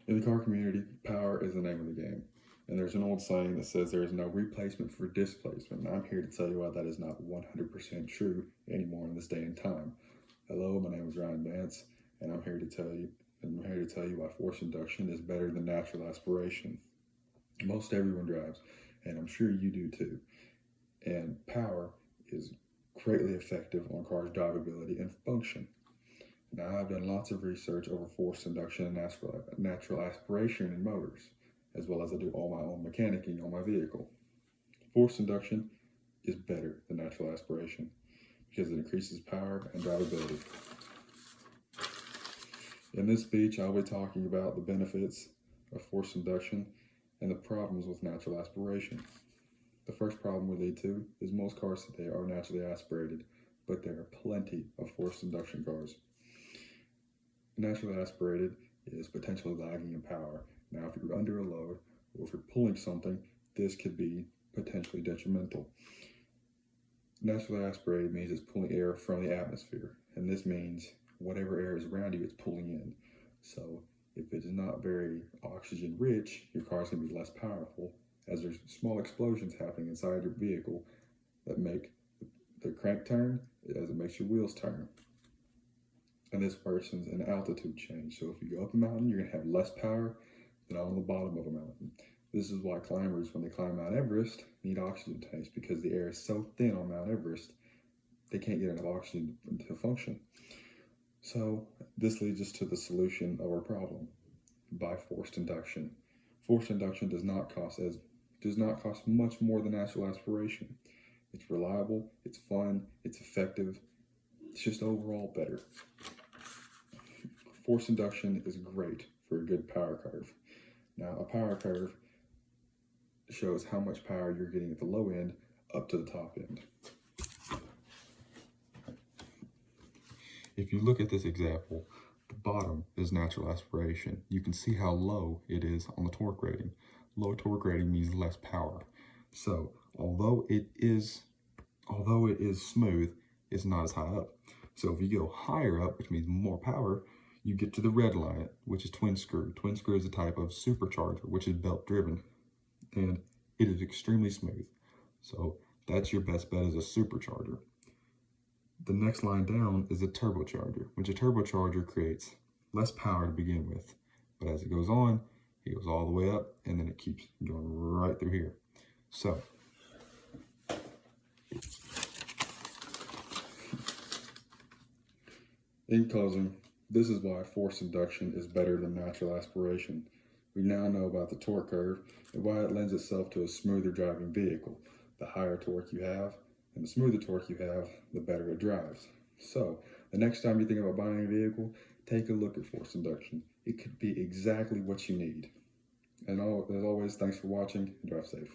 In the car community, power is the name of the game. And there's an old saying that says there is no replacement for displacement. And I'm here to tell you why that is not 100% true anymore in this day and time. Hello, my name is Ryan Vance, and I'm here to tell you why forced induction is better than natural aspiration. Most everyone drives, and I'm sure you do too. And power is greatly effective on cars' drivability and function. Now, I've done lots of research over forced induction and natural aspiration in motors, as well as I do all my own mechanicking on my vehicle. Forced induction is better than natural aspiration because it increases power and drivability. In this speech, I'll be talking about the benefits of forced induction and the problems with natural aspiration. The first problem we lead to is most cars today are naturally aspirated, but there are plenty of forced induction cars. Naturally aspirated is potentially lagging in power. Now, if you're under a load or if you're pulling something, this could be potentially detrimental. Naturally aspirated means it's pulling air from the atmosphere, and this means whatever air is around you, it's pulling in. So if it is not very oxygen rich, your car is going to be less powerful, as there's small explosions happening inside your vehicle that make the crank turn as it makes your wheels turn. And this worsens an altitude change. So if you go up a mountain, you're going to have less power than on the bottom of a mountain. This is why climbers, when they climb Mount Everest, need oxygen tanks, because the air is so thin on Mount Everest, they can't get enough oxygen to function. So this leads us to the solution of our problem: by forced induction. Forced induction does not cost much more than natural aspiration. It's reliable, it's fun, it's effective. It's just overall better. Forced induction is great for a good power curve. Now, a power curve shows how much power you're getting at the low end up to the top end. If you look at this example, the bottom is natural aspiration. You can see how low it is on the torque rating. Low torque rating means less power. So although it is smooth, it's not as high up. So if you go higher up, which means more power, you get to the red line, which is twin screw. Twin screw is a type of supercharger, which is belt driven, and it is extremely smooth. So that's your best bet as a supercharger. The next line down is a turbocharger, which a turbocharger creates less power to begin with, but as it goes on, it goes all the way up, and then it keeps going right through here. So in closing, this is why forced induction is better than natural aspiration. We now know about the torque curve and why it lends itself to a smoother driving vehicle. The higher torque you have and the smoother torque you have, the better it drives. So the next time you think about buying a vehicle, take a look at forced induction. It could be exactly what you need. And as always, thanks for watching and drive safe.